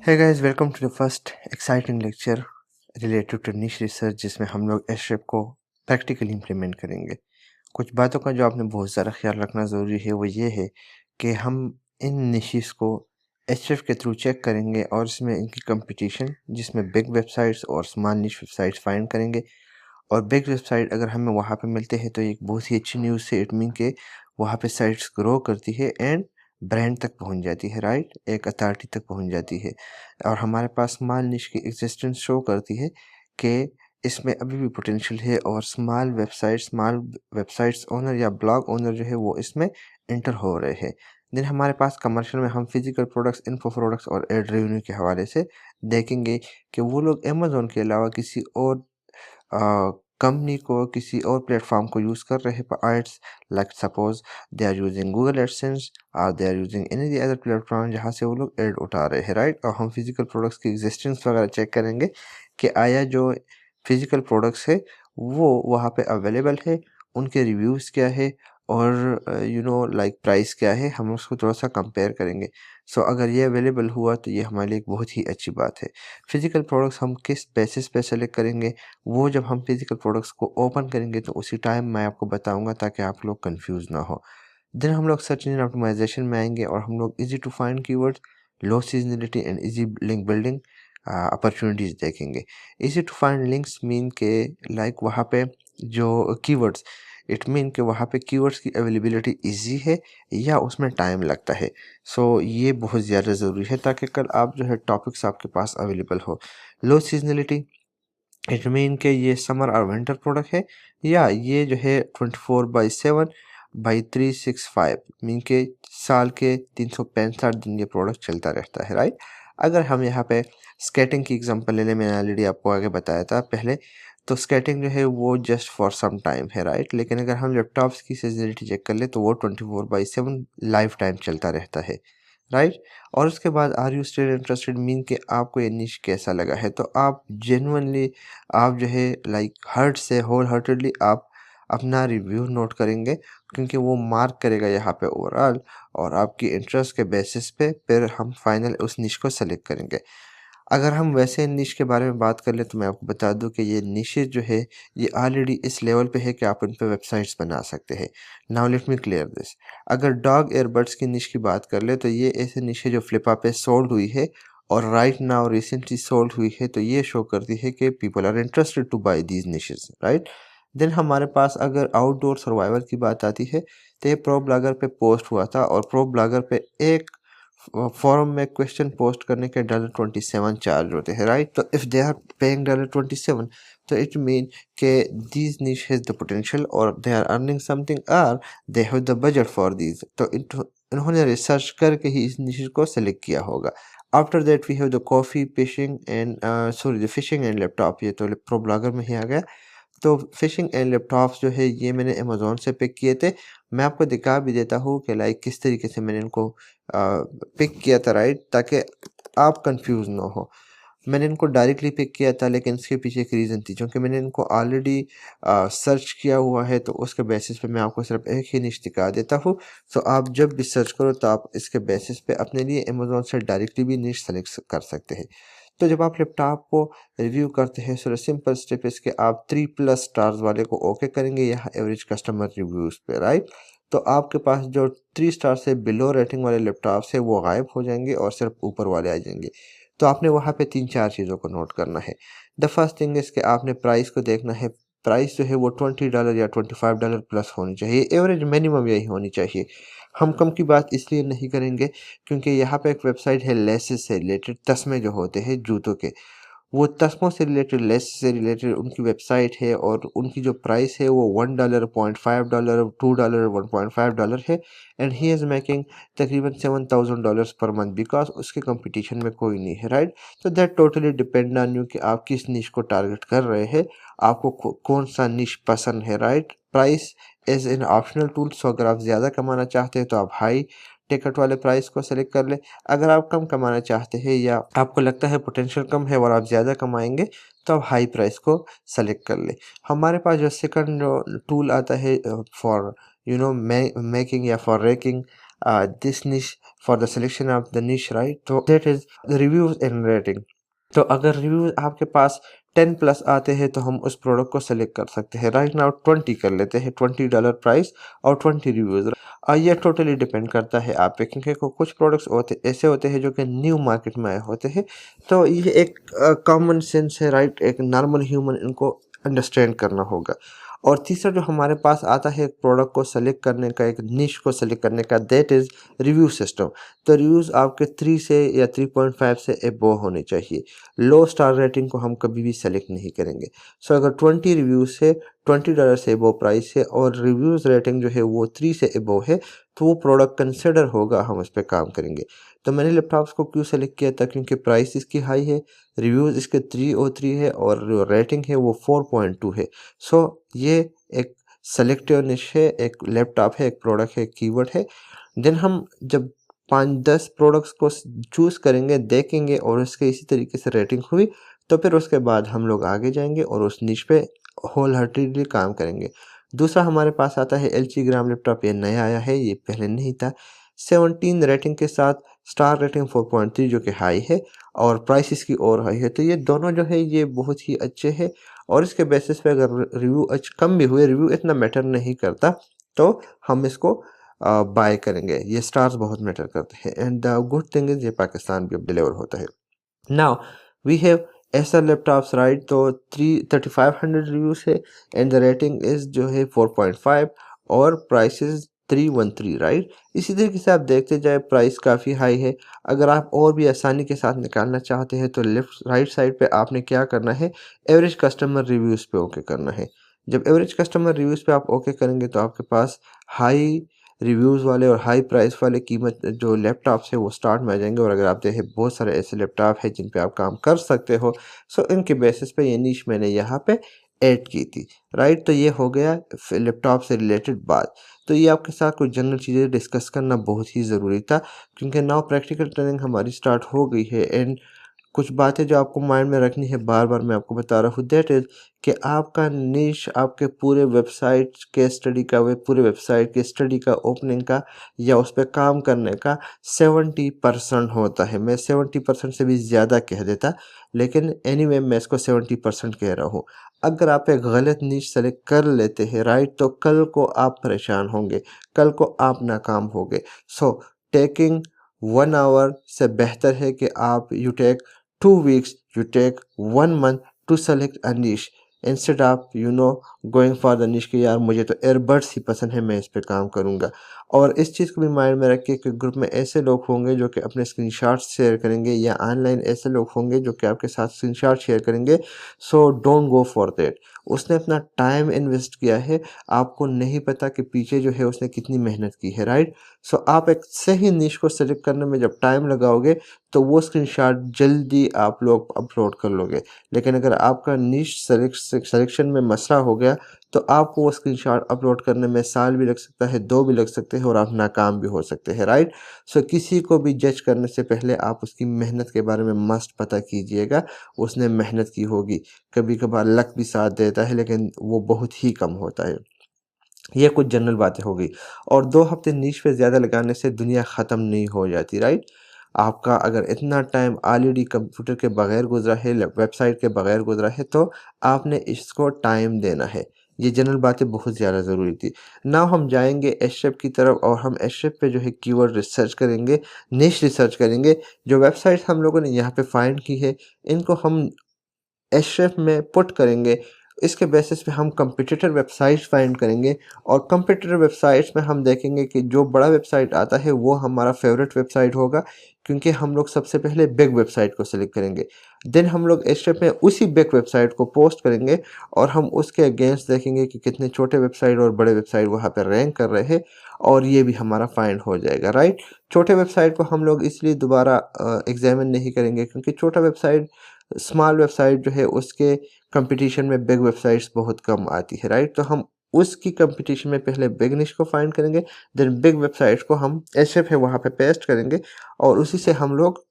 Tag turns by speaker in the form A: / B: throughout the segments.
A: Hey guys, welcome to the first exciting lecture related to niche research जिसमें हम लोग एचरेफ को प्रैक्टिकली इम्प्लीमेंट करेंगे। कुछ बातों का जो आपने बहुत ज़्यादा ख्याल रखना ज़रूरी है वो ये है कि हम इन निशेस को एचरेफ के थ्रू चेक करेंगे और इसमें इनकी कंपटीशन जिसमें बिग वेबसाइट्स और स्मॉल निश वेबसाइट्स फाइंड करेंगे। और बिग वेबसाइट अगर हमें वहाँ पे मिलते हैं तो एक बहुत ही अच्छी न्यूज़ है। इट मीन के वहाँ पे साइट्स ग्रो करती है एंड ब्रांड तक पहुँच जाती है, राइट, एक अथॉरिटी तक पहुँच जाती है। और हमारे पास स्मॉल निश की एग्जिस्टेंस शो करती है कि इसमें अभी भी पोटेंशियल है और स्मॉल वेबसाइट्स ओनर या ब्लॉग ओनर जो है वो इसमें इंटर हो रहे हैं। देन हमारे पास कमर्शियल में हम फिजिकल प्रोडक्ट्स, इन्फो प्रोडक्ट्स और एड रेवेन्यू के हवाले से देखेंगे कि वो लोग अमेजोन के अलावा किसी और कंपनी को, किसी और प्लेटफॉर्म को यूज़ कर रहे हैं for ads, like suppose they are using Google AdSense और they are using any other platform जहाँ से वो लोग एड उठा रहे हैं, राइट। और हम फिजिकल प्रोडक्ट्स की एग्जिस्टेंस वगैरह चेक करेंगे कि आया जो फिजिकल प्रोडक्ट्स है वो वहाँ पे अवेलेबल है, उनके रिव्यूज़ क्या है और लाइक प्राइस क्या है, हम उसको थोड़ा सा कंपेयर करेंगे। सो अगर ये अवेलेबल हुआ तो ये हमारे लिए एक बहुत ही अच्छी बात है। फिजिकल प्रोडक्ट्स हम किस बेसिस पे सेलेक्ट करेंगे वो जब हम फिजिकल प्रोडक्ट्स को ओपन करेंगे तो उसी टाइम मैं आपको बताऊंगा ताकि आप लोग कंफ्यूज ना हो। देन हम लोग सर्च इंजन ऑप्टिमाइजेशन में आएंगे और हम लोग easy to find keywords, low seasonality and easy link building opportunities देखेंगे। Easy to find links mean के लाइक वहाँ पे जो कीवर्ड्स, इट मीन कि वहाँ पे कीवर्ड्स की अवेलेबिलिटी इजी है या उसमें टाइम लगता है। सो ये बहुत ज़्यादा ज़रूरी है ताकि कल आप जो है टॉपिक्स आपके पास अवेलेबल हो। लो सीजनलिटी, इट मीन के ये समर और विंटर प्रोडक्ट है या ये जो है 24/7/365 मीन के साल के 365 दिन ये प्रोडक्ट चलता रहता है, राइट। अगर हम यहाँ पे स्केटिंग की एग्जांपल ले लें, मैंने ऑलरेडी आपको आगे बताया था पहले, तो स्केटिंग जो है वो जस्ट फॉर सम टाइम है, राइट। लेकिन अगर हम लैपटॉप्स की सीजनलिटी चेक कर ले तो वो 24/7 लाइफ टाइम चलता रहता है, राइट। और उसके बाद are you still interested mean कि आपको ये निश कैसा लगा है, तो आप जेन्युइनली आप जो है लाइक हार्ट से होल हार्टेडली आप अपना रिव्यू नोट करेंगे क्योंकि वो मार्क करेगा यहाँ पे ओवरऑल। और आपकी इंटरेस्ट के बेसिस पे फिर हम फाइनल उस निश को सेलेक्ट करेंगे। अगर हम वैसे निश के बारे में बात कर ले तो मैं आपको बता दूं कि ये निशेज जो है ये ऑलरेडी इस लेवल पे है कि आप उन पे वेबसाइट्स बना सकते हैं। Now let me clear this. अगर डॉग एयरबड्स की निश की बात कर ले तो ये ऐसे निश है जो फ्लिपा पे सोल्ड हुई है और राइट नाउ रिसेंटली सोल्ड हुई है, तो ये शो करती है कि people are interested to buy these niches, right. Then हमारे पास अगर आउटडोर सर्वाइवल की बात आती है तो ये प्रो ब्लॉगर पे पोस्ट हुआ था और प्रो ब्लॉगर पे एक फॉरम में क्वेश्चन पोस्ट करने के $27 चार्ज होते हैं, राइट। तो इफ़ दे आर पेइंग $27 तो इट मीन के दीज निश हैज़ द पोटेंशियल और दे आर अर्निंग समथिंग और they have the budget for these, तो इन्होंने रिसर्च करके ही इस निश को सेलेक्ट किया होगा। After that we have the coffee fishing and sorry the fishing and laptop, ये तो प्रो ब्लॉगर में ही आ गया। तो फिशिंग एंड लैपटॉप्स जो है ये मैंने अमेज़न से पिक किए थे। मैं आपको दिखा भी देता हूँ कि लाइक किस तरीके से मैंने इनको पिक किया था, राइट, ताकि आप कंफ्यूज ना हो। मैंने इनको डायरेक्टली पिक किया था लेकिन इसके पीछे एक रीज़न थी क्योंकि मैंने इनको ऑलरेडी सर्च किया हुआ है, तो उसके बेसिस पे मैं आपको सिर्फ एक ही निश दिखा देता हूँ। सो आप जब भी सर्च करो तो आप इसके बेसिस पे अपने लिए अमेज़न से डायरेक्टली भी निश सेलेक्ट कर सकते हैं। तो जब आप लैपटॉप को रिव्यू करते हैं सो सिंपल स्टेप इसके आप 3+ स्टार्स वाले को ओके करेंगे यहाँ एवरेज कस्टमर रिव्यूज़ पे, राइट। तो आपके पास जो 3 स्टार से बिलो रेटिंग वाले लैपटॉप्स है वो गायब हो जाएंगे और सिर्फ ऊपर वाले आ जाएंगे। तो आपने वहाँ पे 3-4 चीज़ों को नोट करना है। द फर्स्ट थिंग इज़ कि आपने प्राइस को देखना है। प्राइस जो है वो $20 या $25 प्लस होनी चाहिए, एवरेज मिनिमम यही होनी चाहिए। हम कम की बात इसलिए नहीं करेंगे क्योंकि यहाँ पे एक वेबसाइट है लेसेस से रिलेटेड, तस्मे जो होते हैं जूतों के, वो तस्मों से रिलेटेड, लेस से रिलेटेड उनकी वेबसाइट है और उनकी जो प्राइस है वो $1, $0.5, $2, $1.5 है। एंड ही इज़ मेकिंग तकरीबन $7,000 पर मंथ बिकॉज उसके कंपटीशन में कोई नहीं है, राइट। तो that totally depend on you कि आप किस निश को टारगेट कर रहे हैं, आपको कौन सा निश पसंद है, right. Price is an optional tool, so अगर आप ज़्यादा कमाना चाहते हैं तो आप हाई टिकट वाले प्राइस को सेलेक्ट कर ले। अगर आप कम कमाना चाहते हैं या आपको लगता है पोटेंशियल कम है और आप ज़्यादा कमाएंगे तो आप हाई प्राइस को सेलेक्ट कर ले। हमारे पास जो सेकंड जो टूल आता है फॉर मेकिंग या for ranking this niche for the selection of the niche, right. तो that is reviews and rating. तो अगर रिव्यूज आपके पास 10 प्लस आते हैं तो हम उस प्रोडक्ट को सेलेक्ट कर सकते हैं। राइट नाउ 20 कर लेते हैं, $20 प्राइस और 20 रिव्यूज। ये टोटली डिपेंड करता है आप पे, क्योंकि कुछ प्रोडक्ट्स होते ऐसे होते हैं जो कि न्यू मार्केट में आए होते हैं। तो ये एक कॉमन सेंस है, राइट, एक नॉर्मल ह्यूमन इनको अंडरस्टैंड करना होगा। और तीसरा जो हमारे पास आता है एक प्रोडक्ट को सेलेक्ट करने का, एक निश को सेलेक्ट करने का, दैट इज़ रिव्यू सिस्टम। तो रिव्यूज़ आपके 3 से या 3.5 से एबव होने चाहिए। लो स्टार रेटिंग को हम कभी भी सेलेक्ट नहीं करेंगे। सो अगर 20 रिव्यूज़ है, $20 से एबव प्राइस है और रिव्यूज़ रेटिंग जो है वो 3 से एबव है, तो वो प्रोडक्ट कंसिडर होगा, हम उस पर काम करेंगे। तो मैंने लैपटॉप्स को क्यों सेलेक्ट किया था, क्योंकि प्राइस इसकी हाई है, रिव्यूज़ इसके 303 है और जो रेटिंग है वो 4.2 है। सो ये एक सेलेक्टिव निश है, एक लैपटॉप है, एक प्रोडक्ट है, एक कीवर्ड है। देन हम जब 5-10 प्रोडक्ट्स को चूज़ करेंगे, देखेंगे और उसके इसी तरीके से रेटिंग हुई, तो फिर उसके बाद हम लोग आगे जाएंगे और उस निश पे होल हार्टेडली काम करेंगे। दूसरा हमारे पास आता है एल जी ग्राम लैपटॉप। ये नया आया है, ये पहले नहीं था। 17 रेटिंग के साथ स्टार रेटिंग 4.3 जो कि हाई है और प्राइस इसकी और हाई है। तो ये दोनों जो है ये बहुत ही अच्छे हैं और इसके बेसिस पे अगर रिव्यू कम भी हुए, रिव्यू इतना मैटर नहीं करता, तो हम इसको बाय करेंगे। ये स्टार्स बहुत मैटर करते हैं and the good thing is ये पाकिस्तान भी अब डिलीवर होता है। Now we have Acer laptops, right. तो 3500 रिव्यूज है एंड द रेटिंग इज़ जो है 4.5 और प्राइस इज़ 313, राइट। इसी तरीके से आप देखते जाए प्राइस काफ़ी हाई है। अगर आप और भी आसानी के साथ निकालना चाहते हैं तो लेफ्ट राइट साइड पे आपने क्या करना है, एवरेज कस्टमर रिव्यूज़ पे ओके करना है। जब एवरेज कस्टमर रिव्यूज़ पे आप ओके करेंगे तो आपके पास हाई रिव्यूज़ वाले और हाई प्राइस वाले कीमत जो लैपटॉप्स है वो स्टार्ट में आ जाएंगे। और अगर आप देखें बहुत सारे ऐसे लैपटॉप है जिन पे आप काम कर सकते हो, सो इनके बेसिस पे ये नीश मैंने यहाँ पे ऐड की थी, राइट। तो ये हो गया लैपटॉप से रिलेटेड बात। तो ये आपके साथ कुछ जनरल चीज़ें डिस्कस करना बहुत ही ज़रूरी था, क्योंकि नाउ प्रैक्टिकल ट्रेनिंग हमारी स्टार्ट हो गई है एंड कुछ बातें जो आपको माइंड में रखनी है, बार बार मैं आपको बता रहा हूँ, दैट इज़ कि आपका निश आपके पूरे वेबसाइट के स्टडी का, वे पूरे वेबसाइट के स्टडी का, ओपनिंग का या उस पर काम करने का 70% होता है। मैं 70% से भी ज़्यादा कह देता, लेकिन एनीवे मैं इसको 70% कह रहा हूँ। अगर आप एक गलत निश सेलेक्ट कर लेते हैं, राइट, तो कल को आप परेशान होंगे, कल को आप नाकाम होंगे। सो टेकिंग 1 आवर से बेहतर है कि आप you take 2 weeks, you take 1 month to select a niche instead of going for the niche कि यार मुझे तो एयरबड्स ही पसंद है, मैं इस पे काम करूँगा। और इस चीज़ को भी माइंड में रखिए कि ग्रुप में ऐसे लोग होंगे जो कि अपने स्क्रीनशॉट शेयर करेंगे या ऑनलाइन ऐसे लोग होंगे जो कि आपके साथ स्क्रीनशॉट शेयर करेंगे। So don't go for that. उसने अपना टाइम इन्वेस्ट किया है, आपको नहीं पता कि पीछे जो है उसने कितनी मेहनत की है, राइट। सो आप एक सही निश को सेलेक्ट करने में जब टाइम लगाओगे तो वो स्क्रीनशॉट जल्दी आप लोग अपलोड कर लोगे। लेकिन अगर आपका निश सिलेक्शन में मसला हो गया तो आपको वो स्क्रीनशॉट अपलोड करने में साल भी लग सकता है, 2 भी लग सकते हैं और आप नाकाम भी हो सकते हैं, राइट। सो किसी को भी जज करने से पहले आप उसकी मेहनत के बारे में मस्ट पता कीजिएगा, उसने मेहनत की होगी। कभी कभार लक भी साथ देता है लेकिन वो बहुत ही कम होता है। ये कुछ जनरल बातें हो गई। और 2 हफ्ते नीश पे ज़्यादा लगाने से दुनिया ख़त्म नहीं हो जाती, राइट। आपका अगर इतना टाइम ऑलरेडी कंप्यूटर के बगैर गुजरा है, वेबसाइट के बगैर गुजरा है, तो आपने इसको टाइम देना है। ये जनरल बातें बहुत ज़्यादा ज़रूरी थी। नाउ हम जाएंगे एशरेफ की तरफ और हम एशरेफ पे जो है कीवर्ड रिसर्च करेंगे, निश रिसर्च करेंगे। जो वेबसाइट हम लोगों ने यहाँ पे फाइंड की है, इनको हम एशरेफ में पुट करेंगे। इसके बेसिस पे हम कंपटीटर वेबसाइट्स फाइंड करेंगे और कंपटीटर वेबसाइट्स में हम देखेंगे कि जो बड़ा वेबसाइट आता है वो हमारा फेवरेट वेबसाइट होगा, क्योंकि हम लोग सबसे पहले बिग वेबसाइट को सिलेक्ट करेंगे। देन हम लोग एशरेफ में उसी बिग वेबसाइट को पोस्ट करेंगे और हम उसके अगेंस्ट देखेंगे कि कितने छोटे वेबसाइट और बड़े वेबसाइट वहाँ पर रैंक कर रहे हैं और ये भी हमारा फाइंड हो जाएगा, राइट। छोटे वेबसाइट को हम लोग इसलिए दोबारा एग्जामिन नहीं करेंगे क्योंकि छोटा वेबसाइट, स्मॉल वेबसाइट जो है उसके कंपटीशन में बिग वेबसाइट्स बहुत कम आती है, राइट। तो हम उसकी कंपटीशन में पहले बिग निश को फाइंड करेंगे, देन बिग वेबसाइट्स को हम एसएफ है वहाँ पे पेस्ट करेंगे और उसी से हम लोग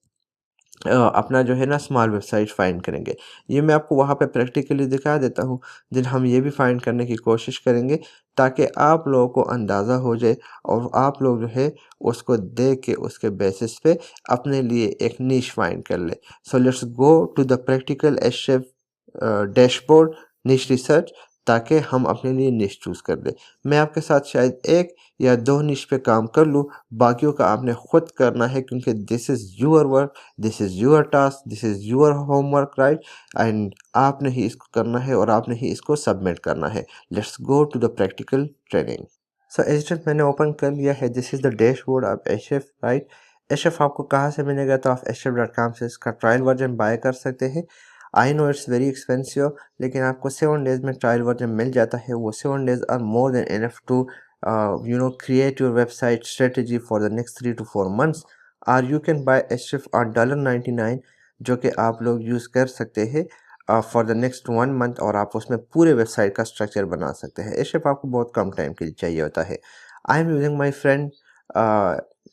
A: अपना जो है ना स्मॉल वेबसाइट फाइंड करेंगे। ये मैं आपको वहाँ पे प्रैक्टिकली दिखा देता हूँ। देन हम ये भी फाइंड करने की कोशिश करेंगे ताकि आप लोगों को अंदाज़ा हो जाए और आप लोग जो है उसको देख के उसके बेसिस पे अपने लिए एक नीश फाइंड कर ले। So let's go to the practical HF dashboard niche research, ताकि हम अपने लिए निश चूज़ कर लें। मैं आपके साथ शायद 1 या 2 निश पे काम कर लूँ, बाकियों का आपने खुद करना है क्योंकि this is your work, this is your task, this is your homework, right? And आपने ही इसको करना है और आपने ही इसको सबमिट करना है। Let's go to the practical training. So HF मैंने ओपन कर लिया है। This is the dashboard of HF, right? HF आपको कहाँ से मिलेगा? तो आप hf.com से इसका ट्रायल वर्जन बाय कर सकते हैं। I know it's very expensive, लेकिन आपको 7 डेज़ में ट्रायल वर्जन मिल जाता है। वो 7 days are more than enough to create your website strategy for the next 3 to 4 months, or you can buy HF on $99, जो कि आप लोग यूज़ कर सकते हैं फॉर द नेक्स्ट 1 मंथ, और आप उसमें पूरे वेबसाइट का स्ट्रक्चर बना सकते हैं। HF आपको बहुत कम टाइम के लिए चाहिए होता है। I am using my friend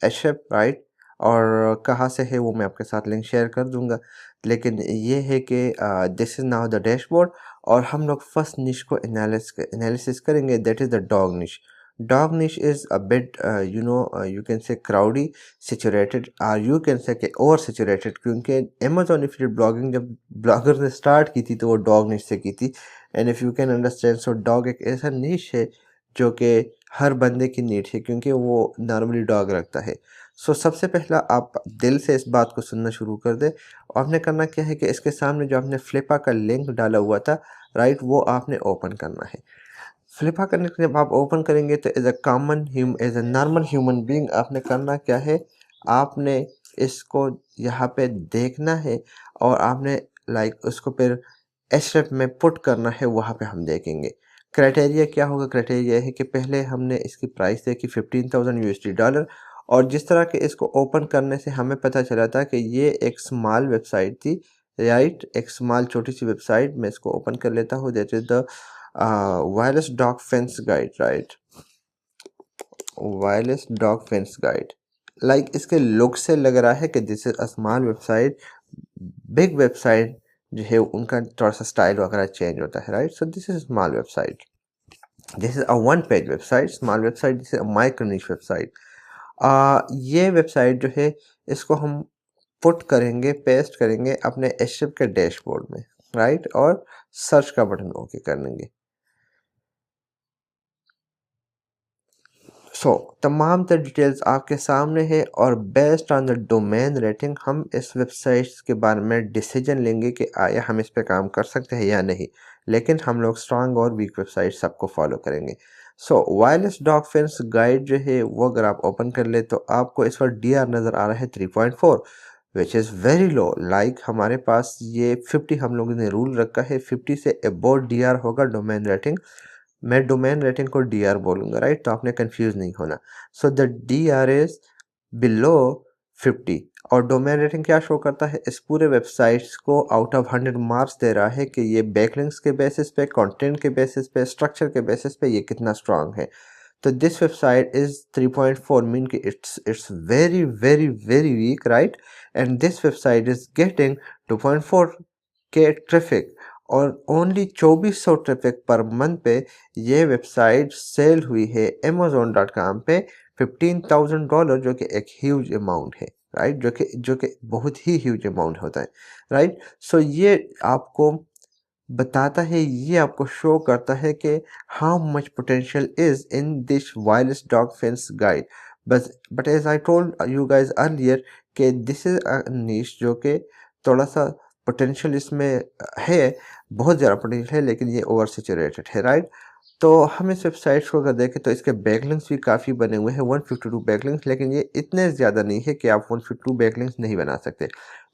A: HF, right? और कहाँ से है वो मैं आपके साथ लिंक शेयर कर दूंगा। लेकिन ये है कि this is now the dashboard, और हम लोग फर्स्ट निश को एनालिसिस करेंगे, दैट इज़ द डॉग निश। Dog niche is a bit, you can say crowdy, saturated, or you can say कि over saturated, क्योंकि Amazon affiliate blogging जब ब्लॉगर ने स्टार्ट की थी तो वो डॉग निश से की थी। And if you can understand, so dog एक ऐसा निश है जो कि हर बंदे की नीड है क्योंकि वो नॉर्मली डॉग रखता है। सो सबसे पहला आप दिल से इस बात को सुनना शुरू कर दे। और आपने करना क्या है कि इसके सामने जो आपने फ्लिपा का लिंक डाला हुआ था, राइट, वो आपने ओपन करना है। फ्लिपा करने के जब आप ओपन करेंगे तो as a normal human being आपने करना क्या है? आपने इसको यहाँ पे देखना है और आपने लाइक उसको फिर एचरेफ में पुट करना है, वहाँ पे हम देखेंगे। क्राइटेरिया क्या होगा? क्राइटेरिया है कि पहले हमने इसकी प्राइस देखी $15,000, और जिस तरह के इसको ओपन करने से हमें पता चला था कि ये एक स्मॉल वेबसाइट थी, राइट? एक स्मॉल छोटी सी वेबसाइट। मैं इसको ओपन कर लेता हूँ। That is the wireless dog fence guide, right? Wireless dog fence guide. Like इसके लुक से लग रहा है कि this is a small website. Big website जो है उनका थोड़ा सा स्टाइल वगैरह चेंज होता है, right? So this is small website, this is a one page website, small website, this is a micro निश वेबसाइट। ये वेबसाइट जो है इसको हम पुट करेंगे, पेस्ट करेंगे अपने एचएफ के डैशबोर्ड में, राइट? और सर्च का बटन ओके कर लेंगे। तमाम तर डिटेल्स आपके सामने है, और based on the domain rating हम इस वेबसाइट्स के बारे में डिसीजन लेंगे कि आया हम इस पे काम कर सकते हैं या नहीं। लेकिन हम लोग स्ट्रांग और वीक वेबसाइट सबको फॉलो करेंगे। वायरलेस डॉग फेंस गाइड जो है वो अगर आप ओपन कर ले तो आपको इस पर डीआर नज़र आ रहा है 3.4, which is very low. Like हमारे पास ये 50 हम लोगों ने रूल रखा है, 50 से अबोव डीआर होगा डोमेन रेटिंग। मैं डोमेन रेटिंग को डीआर बोलूँगा, राइट? तो आपने कंफ्यूज नहीं होना। So the DR is below 50, और डोमेन रेटिंग क्या शो करता है? इस पूरे वेबसाइट्स को आउट ऑफ 100 मार्क्स दे रहा है कि ये बैकलिंक्स के बेसिस पे, कंटेंट के बेसिस पे, स्ट्रक्चर के बेसिस पे ये कितना स्ट्रांग है। तो दिस वेबसाइट इज 3.4, मीन कि it's very very very weak, right? And this website is getting 2.4 के ट्रैफिक, और ओनली 2400 ट्रैफिक पर मंथ पे ये वेबसाइट सेल हुई है amazon.com पे $15,000, जो कि एक ह्यूज अमाउंट है, राइट? जो कि बहुत ही ह्यूज अमाउंट होता है, राइट? सो ये आपको बताता है, ये आपको शो करता है कि how much potential is in this wireless dog fence guide. But as I told you guys earlier कि दिस इज अ निश जो कि थोड़ा सा पोटेंशियल इसमें है, बहुत ज़्यादा पोटेंशियल है, लेकिन ये ओवर सेचुरेटेड है, राइट? तो हम इस वेबसाइट्स को अगर देखें तो इसके बैकलिंक्स भी काफ़ी बने हुए हैं, 152 बैकलिंक्स, लेकिन ये इतने ज़्यादा नहीं है कि आप 152 बैकलिंक्स नहीं बना सकते।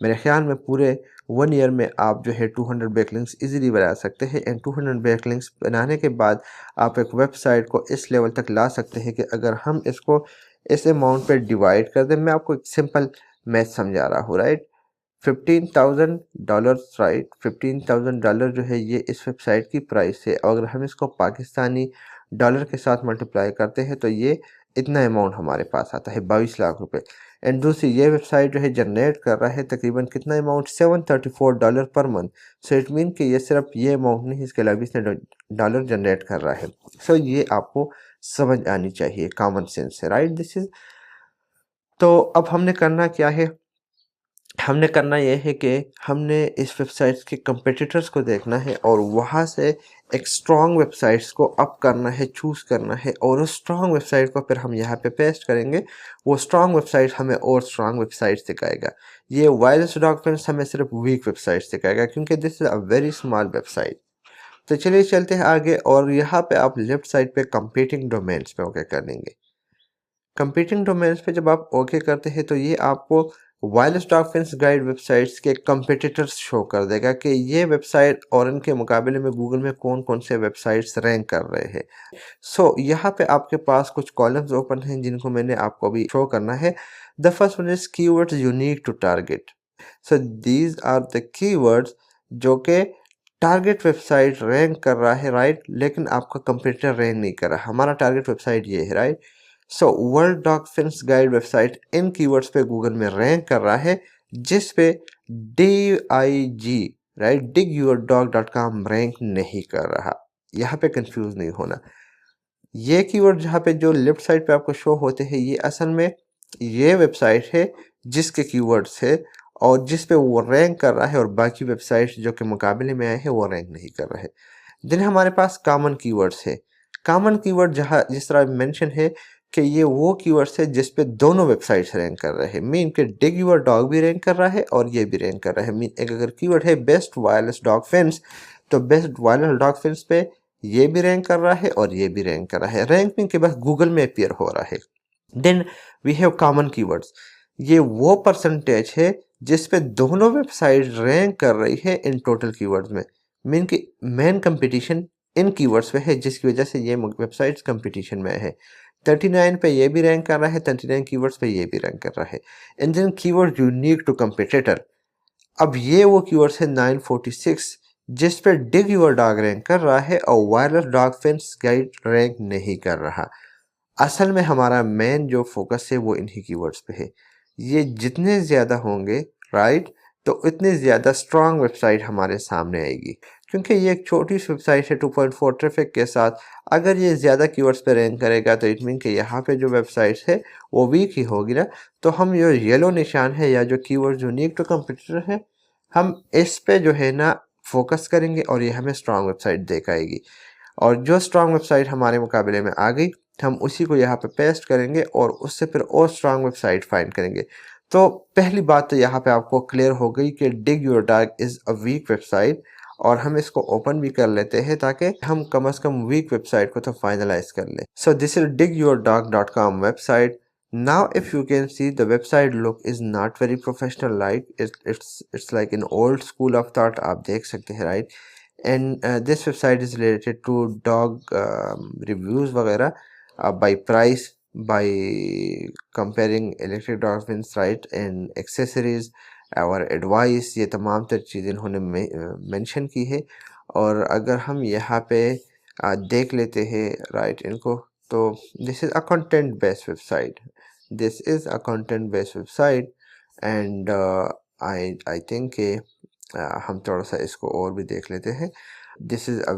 A: मेरे ख्याल में पूरे 1 ईयर में आप जो है 200 बैकलिंक्स इजीली बना सकते हैं। एंड 200 बैकलिंक्स बनाने के बाद आप एक वेबसाइट को इस लेवल तक ला सकते हैं कि अगर हम इसको इस अमाउंट पे डिवाइड कर दें, मैं आपको एक सिंपल मैथ समझा रहा हूँ, राइट? $15,000, राइट? $15,000 जो है ये इस वेबसाइट की प्राइस है, और अगर हम इसको पाकिस्तानी डॉलर के साथ मल्टीप्लाई करते हैं तो ये इतना अमाउंट हमारे पास आता है 22 लाख रुपए। एंड दूसरी ये वेबसाइट जो है जनरेट कर रहा है तकरीबन कितना amount, $734 per month. So it mean कि ये सिर्फ ये अमाउंट नहीं, इसके अलावा इसने डॉलर जनरेट कर रहा है। सो ये आपको समझ आनी चाहिए, कॉमन सेंस है, राइट। दिस इज, तो अब हमने करना क्या है, हमने करना ये है कि हमने इस वेबसाइट्स के कंपेटिटर्स को देखना है और वहाँ से एक स्ट्रॉन्ग वेबसाइट्स को अप करना है, चूज़ करना है, और उस स्ट्रॉन्ग वेबसाइट को फिर हम यहाँ पे पेस्ट करेंगे। वो स्ट्रॉन्ग वेबसाइट हमें और स्ट्रॉन्ग वेबसाइट्स दिखाएगा। ये वायरलेस डॉक्यूमेंट्स हमें सिर्फ वीक वेबसाइट्स दिखाएगा, क्योंकि this is a very small website. तो चलिए चलते हैं आगे, और यहाँ पे आप लेफ्ट साइड पे कंपीटिंग डोमेन्स पे ओके कर लेंगे। कंपीटिंग डोमेन्स पे जब आप ओके करते हैं तो ये आपको वायरलेस डॉक्यूमेंट्स गाइड वेबसाइट्स के कंपटीटर्स शो कर देगा कि ये वेबसाइट और इनके मुकाबले में गूगल में कौन कौन से वेबसाइट्स रैंक कर रहे हैं। सो यहाँ पे आपके पास कुछ कॉलम्स ओपन हैं जिनको मैंने आपको अभी शो करना है। The first one is keywords unique to target. So these are the keywords जो कि टारगेट वेबसाइट रैंक कर रहा है, राइट, लेकिन आपका कंपटीटर रैंक नहीं कर रहा। हमारा टारगेट वेबसाइट ये है, right. So world documents guide website इन कीवर्ड्स पे गूगल में रैंक कर रहा है, जिस पे DIG, राइट, digyourdog.com रैंक नहीं कर रहा। यहाँ पे कंफ्यूज नहीं होना। ये कीवर्ड जहाँ पे जो लेफ्ट साइड पे आपको शो होते हैं, ये असल में ये वेबसाइट है जिसके कीवर्ड्स है और जिस पे वो रैंक कर रहा है, और बाकी वेबसाइट्स जो कि मुकाबले में आए हैं वो रैंक नहीं कर रहे हैं। देन हमारे पास कॉमन कीवर्ड्स है। कॉमन कीवर्ड जहाँ जिस तरह मेंशन है कि ये वो कीवर्ड्स है जिस पे दोनों वेबसाइट्स रैंक कर रहे हैं। मीन के डिग योर डॉग भी रैंक कर रहा है और ये भी रैंक कर रहा है। मीन एक अगर कीवर्ड है बेस्ट वायरलेस डॉग फेंस, तो बेस्ट वायरलेस डॉग फेंस पे ये भी रैंक कर रहा है और ये भी रैंक कर रहा है। रैंकिंग के बाद गूगल में अपीयर हो रहा है। Then we have common keywords. ये वो परसेंटेज है जिस पे दोनों वेबसाइट रैंक कर रही है इन टोटल कीवर्ड्स में। मीन की मेन कंपटीशन इन कीवर्ड्स पे है, जिसकी वजह से ये वेबसाइट्स कंपटीशन में है। 39 पे ये भी रैंक कर रहा है, 39 कीवर्ड्स पे ये भी रैंक कर रहा है। And then keyword unique to competitor. अब ये वो कीवर्ड्स है 946 जिस पे डिग योर डॉग रैंक कर रहा है और wireless dog fence guide rank नहीं कर रहा। असल में हमारा मेन जो फोकस है वो इन्हीं कीवर्ड्स पे है। ये जितने ज़्यादा होंगे, राइट, तो उतनी ज़्यादा स्ट्रॉन्ग वेबसाइट हमारे सामने आएगी, क्योंकि ये एक छोटी सी वेबसाइट है 2.4 ट्रैफिक के साथ। अगर ये ज़्यादा कीवर्ड्स पे रैंक करेगा तो इट मीन कि यहाँ पे जो वेबसाइट्स है वो वीक ही होगी ना। तो हम जो येलो निशान है या जो कीवर्ड यूनिक टू कंपटीटर है, हम इस पे जो है ना फोकस करेंगे और ये हमें स्ट्रॉन्ग वेबसाइट दिखाएगी। और जो स्ट्रॉन्ग वेबसाइट हमारे मुकाबले में आ गई, हम उसी को यहाँ पे पेस्ट करेंगे और उससे फिर और स्ट्रॉन्ग वेबसाइट फाइंड करेंगे। तो पहली बात तो यहाँ पे आपको क्लियर हो गई कि dig your dog is a weak website, और हम इसको ओपन भी कर लेते हैं ताकि हम कम से कम वीक वेबसाइट को तो फाइनलाइज कर लें। So this is digyourdog.com website. Now if you can see, the website look is not very professional, like it's like an old school of thought, आप देख सकते हैं, right। And this website is related to dog reviews वगैरह, by price, by comparing electric documents, right, and accessories और advice, ये तमाम तर चीज़ें इन्होंने मेंशन की है। और अगर हम यहाँ पे देख लेते हैं, राइट, इनको, तो this is a content based website, this is a content based website. And I think कि हम थोड़ा सा इसको और भी देख लेते हैं। This is a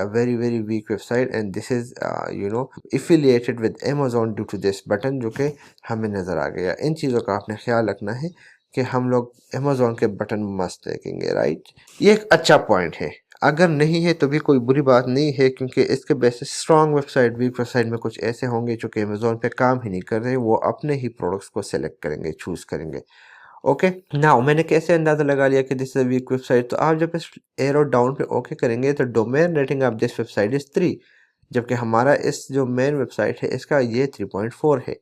A: very weak website, and this is affiliated with Amazon due to this button, जो कि हमें नज़र आ गया। इन चीज़ों का आपने ख्याल रखना है कि हम लोग Amazon के बटन मस्त देखेंगे, राइट। ये एक अच्छा पॉइंट है, अगर नहीं है तो भी कोई बुरी बात नहीं है, क्योंकि इसके basis strong website, weak website में कुछ ऐसे होंगे जो कि अमेज़ोन पे काम ही नहीं कर रहे, वो अपने ही प्रोडक्ट्स को सेलेक्ट करेंगे, चूज़ करेंगे। ओके, नाउ मैंने कैसे अंदाज़ा लगा लिया कि this is a weak website. तो आप जब इस एरो डाउन पे ओके करेंगे तो domain rating of this website is 3, जबकि हमारा इस जो मेन वेबसाइट है इसका ये 3.4 है।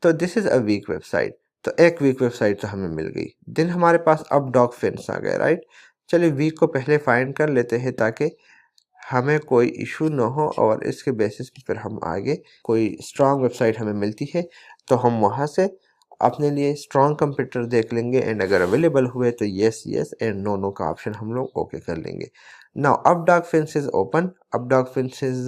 A: तो this is a weak website. तो एक वीक वेबसाइट तो हमें मिल गई। देन हमारे पास अब डॉग फेंस आ गए, राइट। चलिए वीक को पहले फाइंड कर लेते हैं ताकि हमें कोई इशू ना हो, और इसके बेसिस पे फिर हम आगे कोई स्ट्रॉन्ग वेबसाइट हमें मिलती है तो हम वहाँ से अपने लिए स्ट्रॉन्ग कंप्यूटर देख लेंगे एंड अगर अवेलेबल हुए तो yes yes and no no का ऑप्शन हम लोग ओके कर लेंगे. नाउ अपडाक फिंस इज ओपन. अपडाक फिंस is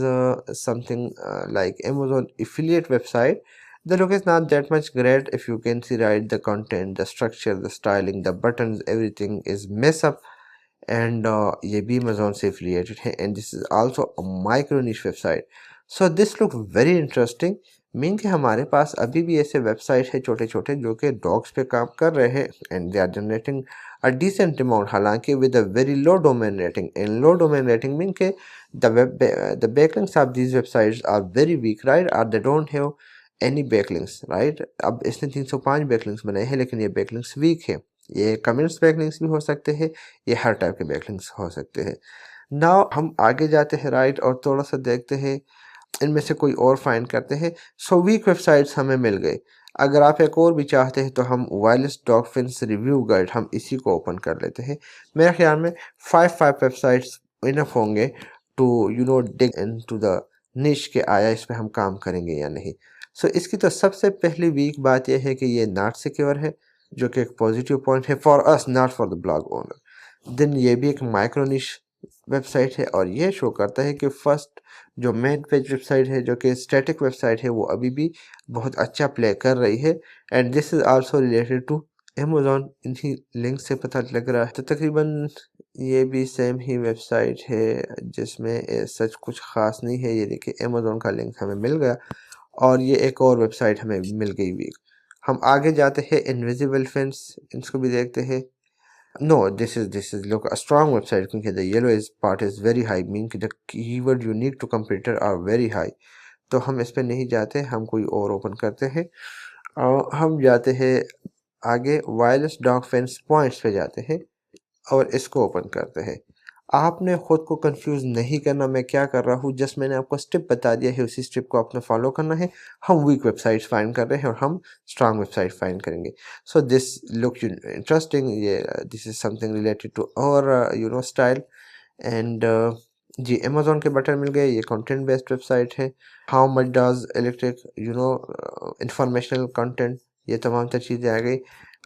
A: something like Amazon affiliate website. The look is not that much great. If you can see, right, the content, the structure, the styling, the buttons, everything is mess up. And ये भी Amazon से affiliated है and this is also a micro निश website. So this look very interesting. Mean कि हमारे पास अभी भी ऐसे वेबसाइट है छोटे छोटे जो कि डॉग्स पे काम कर रहे हैं and they are generating a decent amount, हालांकि with a very low domain rating. And low domain rating mean के the backlinks of these websites are very weak, right, और they don't have any backlinks, right. अब इसने 305 backlinks बनाए हैं लेकिन ये backlinks week है. ये कमेंट्स बैकलिंक्स भी हो सकते हैं, ये हर टाइप के बैकलिंक्स हो सकते हैं. नाउ हम आगे जाते हैं, राइट, और थोड़ा सा देखते हैं इनमें से कोई और फाइंड करते हैं. सो वीक वेबसाइट्स हमें मिल गए. अगर आप एक और भी चाहते हैं तो हम wireless dog fins review guide हम इसी को ओपन कर लेते हैं. मेरे ख्याल में फाइव वेबसाइट्स इनफ होंगे to dig into the niche के आया इस पे हम काम करेंगे या नहीं. सो इसकी तो सबसे पहली वीक बात यह है कि ये नॉट सिक्योर है, जो कि एक पॉजिटिव पॉइंट है for us, not for the blog owner. Then ये भी एक माइक्रो निश वेबसाइट है और ये शो करता है कि फर्स्ट जो मेन पेज वेबसाइट है जो कि स्टैटिक वेबसाइट है वो अभी भी बहुत अच्छा प्ले कर रही है. And this is also related to Amazon. इन्हीं लिंक से पता लग रहा है. तो तकरीबन ये भी सेम ही वेबसाइट है जिसमें सच कुछ ख़ास नहीं है. ये देखिए अमेज़ॉन का लिंक हमें मिल गया और ये एक और वेबसाइट हमें मिल गई वीक. हम आगे जाते हैं इनविजिबल फेंस, इसको भी देखते हैं. No, this is look a strong website क्योंकि the yellow is part is very high, mean कि the keyword unique to computer are very high. तो हम इस पे नहीं जाते, हम कोई और ओपन करते हैं और हम जाते हैं आगे वायरलेस डॉग फेंस पॉइंट्स पे जाते हैं और इसको ओपन करते हैं. आपने खुद को कंफ्यूज नहीं करना मैं क्या कर रहा हूँ, जस्ट मैंने आपको स्टेप बता दिया है, उसी स्टेप को आपने फॉलो करना है. हम वीक वेबसाइट्स फाइंड कर रहे हैं और हम स्ट्रांग वेबसाइट फाइंड करेंगे. So this look interesting. ये this is something related to और स्टाइल. एंड जी अमेजोन के बटन मिल गए. ये कंटेंट बेस्ड वेबसाइट है. How much does electric informational content, ये तमाम तर चीज़ें आ गई.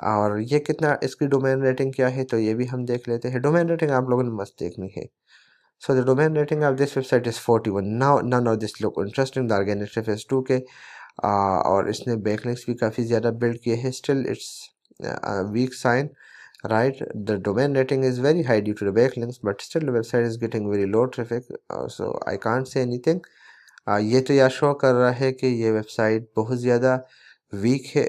A: और ये कितना इसकी डोमेन रेटिंग क्या है तो ये भी हम देख लेते हैं. डोमेन रेटिंग आप लोगों ने मस्त देखनी है. सो the domain rating of this website is 41. Now this look interesting. The organic traffic is 2K. और इसने बैकलिंक्स भी काफ़ी ज़्यादा बिल्ड किए हैं. Still it's weak sign, right. The domain rating is very high due to the backlinks, but still the website is getting very low traffic, so I can't say anything. ये तो यह show कर रहा है कि ये वेबसाइट बहुत ज़्यादा वीक है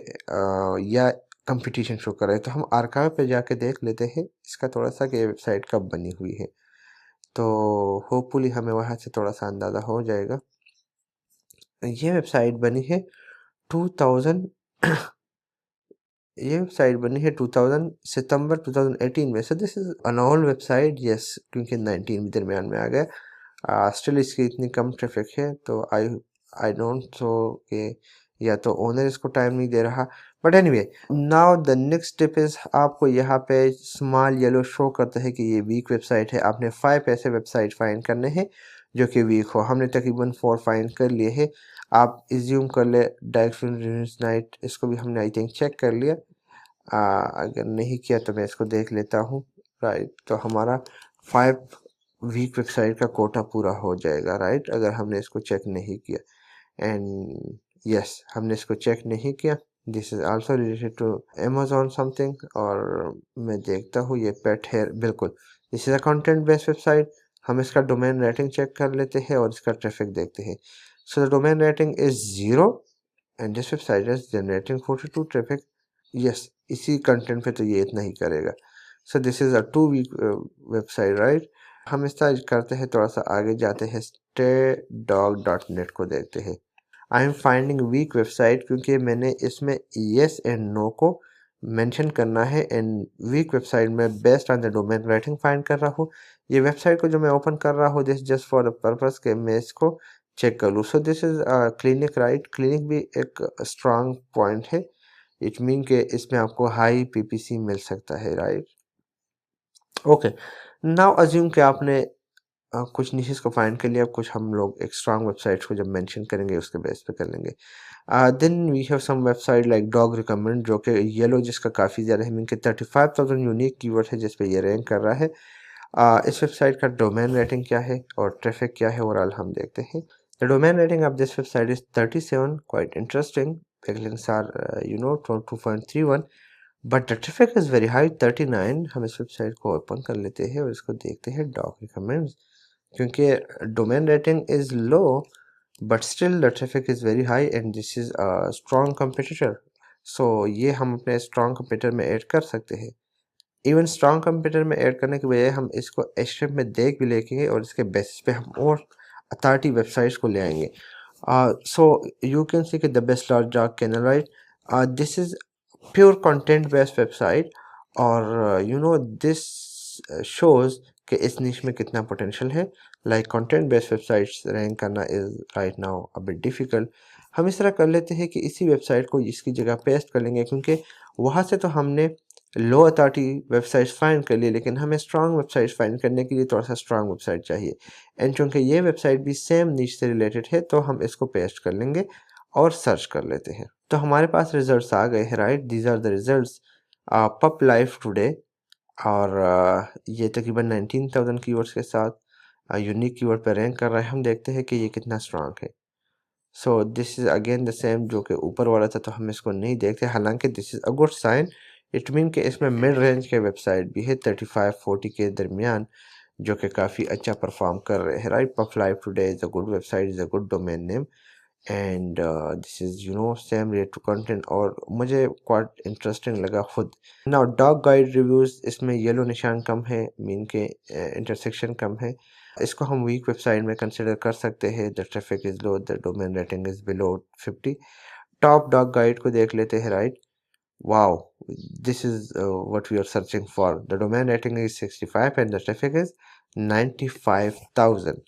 A: या कंपटीशन शो कर रहा है. तो हम आर्काइव पे जाके देख लेते हैं इसका थोड़ा सा कि ये वेबसाइट कब बनी हुई है. तो होपफुली हमें वहाँ से थोड़ा सा अंदाज़ा हो जाएगा. ये वेबसाइट बनी है 2000 ये वेबसाइट बनी है 2000 सितंबर 2018 में. So this is an old website, yes, क्योंकि 19 भी दरमियान में आ गया. स्टिल इसकी इतनी कम ट्रैफिक है तो आई डोंट सो कि या तो ओनर इसको टाइम नहीं दे रहा. But anyway now the next step is आपको यहाँ पे स्मॉल येलो शो करता है कि ये वीक वेबसाइट है. आपने 5 ऐसे वेबसाइट फाइंड करने हैं जो कि वीक हो. हमने तकरीबन 4 फाइंड कर लिए हैं. आप इज्यूम कर ले डायरेक्ट नाइट, इसको भी हमने आई थिंक चेक कर लिया. अगर नहीं किया तो मैं इसको देख लेता हूँ, राइट. तो हमारा 5 वीक वेबसाइट का कोटा पूरा हो जाएगा, राइट, अगर हमने इसको चेक नहीं किया. एंड यस हमने इसको चेक नहीं किया. This is also related to Amazon something. और मैं देखता हूँ ये पेट हेयर, बिल्कुल this is a content based website. हम इसका डोमेन रेटिंग चेक कर लेते हैं और इसका ट्रैफिक देखते हैं. So the domain rating is 0 and this website is generating 42 traffic. Yes इसी कंटेंट पे तो ये इतना ही करेगा. So this is a 2 weak website, right. हम इस तरह करते हैं, थोड़ा सा आगे जाते हैं, staydog.net को देखते हैं. I am finding weak website क्योंकि मैंने इसमें येस एंड नो को मेंशन करना है. एंड वीक वेबसाइट में based on the domain rating find कर रहा हूँ. ये वेबसाइट को जो मैं ओपन कर रहा हूँ this just for the purpose के मैं इसको चेक कर लूँ. सो this is clinic, right. Clinic भी एक स्ट्रांग पॉइंट है. इट मीन के इसमें आपको हाई पीपीसी मिल सकता है, राइट. ओके नाउ अज्यूम कि आपने कुछ निशेस को फाइंड कर लिया, कुछ हम लोग एक स्ट्रॉन्ग वेबसाइट्स को जब मेंशन करेंगे उसके बेस पे कर लेंगे। Then we have some website like dog recommend, जो कि येलो जिसका काफ़ी ज़्यादा है, मीन के 35,000 यूनिक कीवर्ड है जिस पे ये रैंक कर रहा है। इस वेबसाइट का डोमेन रेटिंग क्या है और ट्रैफिक क्या है ओवरऑल हम देखते हैं। The domain rating of this website is 37, quite interesting. backlinks are 2.31, but the traffic is very high 39। हम इस वेबसाइट को ओपन कर लेते हैं और इसको देखते हैं डॉग रिकमेंड्स, क्योंकि domain rating is low but still the traffic is very high and this is a strong competitor. So ये हम अपने स्ट्रॉन्ग कंपटीटर में ऐड कर सकते हैं। इवन स्ट्रॉन्ग कंप्यूटर में ऐड करने के बजाय हम इसको एचटीएम में देख भी लेंगे और इसके बेसिस पे हम और अथॉरिटी वेबसाइट्स को ले आएंगे। सो यू कैन सी कि the best laws dog kennel, right, this is pure content based website और दिस शोज कि इस निश में कितना पोटेंशियल है। Like content based websites rank करना is right now a bit difficult. हम इस तरह कर लेते हैं कि इसी वेबसाइट को इसकी जगह पेस्ट कर लेंगे, क्योंकि वहाँ से तो हमने लो अथॉरिटी वेबसाइट्स फाइंड कर लिए, लेकिन हमें स्ट्रॉन्ग वेबसाइट्स फाइंड करने के लिए थोड़ा सा स्ट्रॉन्ग वेबसाइट चाहिए। एंड चूँकि ये वेबसाइट भी सेम नीच से रिलेटेड है तो हम इसको पेस्ट कर लेंगे और सर्च कर लेते हैं। तो हमारे पास रिजल्ट्स आ गए हैं, right, these are the results. Pup life today, और ये तकरीबन 19,000 कीवर्ड्स के साथ यूनिक कीवर्ड पर रैंक कर रहा है। हम देखते हैं कि ये कितना स्ट्रॉन्ग है। सो this is again the same जो कि ऊपर वाला था, तो हम इसको नहीं देखते, हालांकि this is a good sign. It mean कि इसमें मिड रेंज के वेबसाइट भी है 35-40 के दरमियान, जो कि काफ़ी अच्छा परफॉर्म कर रहे हैं, right. Puff live today is a good website, is a good domain name and this is same related to content, और मुझे क्वाइट इंटरेस्टिंग लगा खुद। नाउ डॉग गाइड रिव्यूज़, इसमें येलो निशान कम है, मीन के इंटरसेक्शन कम है। इसको हम वीक वेबसाइट में कंसिडर कर सकते हैं। The traffic is low, the domain rating is below 50। Top dog guide को देख लेते हैं, right. Wow, this is what we are searching for. The domain rating is 65 and the traffic is 95,000।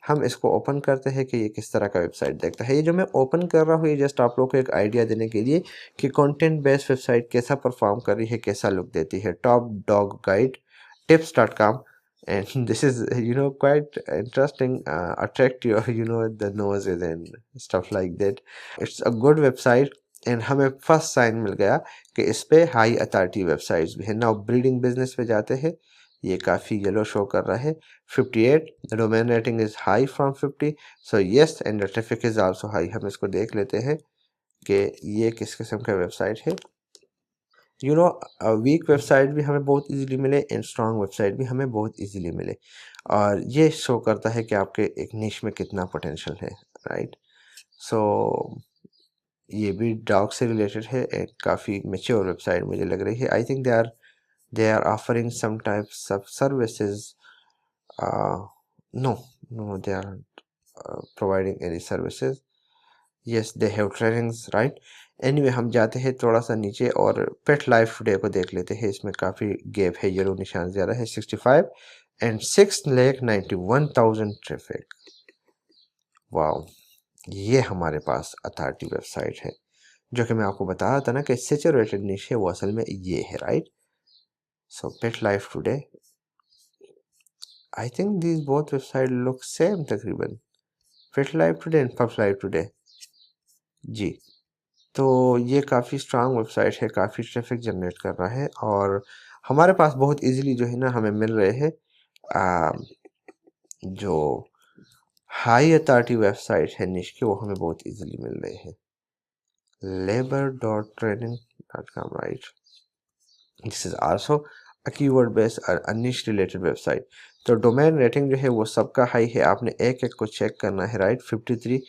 A: हम इसको ओपन करते हैं कि ये किस तरह का वेबसाइट देखता है। ये जो मैं ओपन कर रहा हूँ ये जस्ट आप लोग को एक आइडिया देने के लिए कि कंटेंट बेस्ड वेबसाइट कैसा परफॉर्म कर रही है, कैसा लुक देती है। Top dog guide tips.com, and this is quite interesting, attract your the noses and stuff like that. It's a good website and हमें फर्स्ट साइन मिल गया कि इस पे हाई अथॉरिटी वेबसाइट्स भी है। नाउ ब्रीडिंग बिजनेस पे जाते हैं, ये काफ़ी येलो शो कर रहा है 58। The domain rating is high from 50, so yes and the traffic is also high. हम इसको देख लेते हैं कि ये किस किस्म का वेबसाइट है। वीक वेबसाइट भी हमें बहुत इजीली मिले एंड स्ट्रॉन्ग वेबसाइट भी हमें बहुत इजीली मिले, और ये शो करता है कि आपके एक निश में कितना पोटेंशियल है, राइट। सो ये भी डॉग से रिलेटेड है, एक काफ़ी मेच्योर वेबसाइट मुझे लग रही है। I think they are offering some types of services. No, they aren't providing any services. Yes, they have trainings, right? Anyway, हम जाते हैं थोड़ा सा नीचे और पेट लाइफ डे को देख लेते हैं। इसमें काफ़ी गैप है, येलो निशान ज़्यादा है 65 एंड 6,91,000 ट्रैफिक। वाओ, ये हमारे पास अथॉरिटी वेबसाइट है, जो कि मैं आपको बता रहा था ना कि सैचुरेटेड निश है, वो असल में ये है, right. So pet life today, I think these both website look same तकरीबन, pet life today and puff life today जी। तो ये काफ़ी स्ट्रांग वेबसाइट है, काफ़ी ट्रैफिक जनरेट कर रहा है, और हमारे पास बहुत इजीली जो है ना हमें मिल रहे हैं जो हाई अथॉरिटी वेबसाइट है निश के, वो हमें बहुत इजीली मिल रहे हैं। labor.training.com, right, this is also a keyword based a niche related website. तो डोमेन रेटिंग जो है वो सबका हाई है, आपने एक एक को चेक करना है, राइट। 53,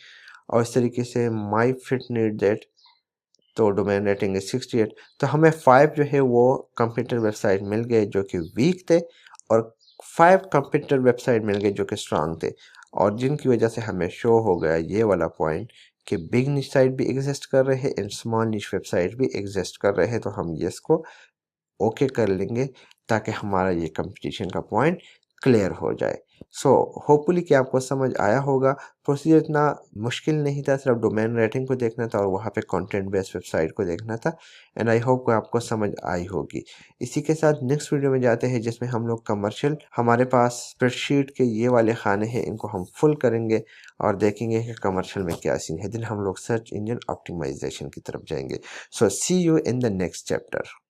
A: और इस तरीके से माई फिट नीड दैट, तो डोमेन रेटिंग है 68। तो हमें 5 जो है वो कंप्यूटर वेबसाइट मिल गए जो कि वीक थे, और 5 कंप्यूटर वेबसाइट मिल गए जो कि स्ट्रांग थे, और जिनकी वजह से हमें शो हो गया ये वाला पॉइंट कि बिग निश साइट भी एग्जिस्ट कर रहे हैं एंड स्मॉल निश वेबसाइट भी एग्जिस्ट कर रहे हैं। तो हम ये इसको ओके कर लेंगे ताकि हमारा ये कंपटीशन का पॉइंट क्लियर हो जाए। सो होपफुली कि आपको समझ आया होगा। प्रोसीजर इतना मुश्किल नहीं था, सिर्फ डोमेन रेटिंग को देखना था और वहाँ पे कंटेंट बेस्ड वेबसाइट को देखना था। एंड आई होप कि आपको समझ आई होगी। इसी के साथ नेक्स्ट वीडियो में जाते हैं जिसमें हम लोग कमर्शियल, हमारे पास स्प्रेडशीट के ये वाले खाने हैं, इनको हम फुल करेंगे और देखेंगे कि कमर्शियल में क्या सीन है। दिन हम लोग सर्च इंजन ऑप्टिमाइजेशन की तरफ जाएंगे। So see you in the next chapter.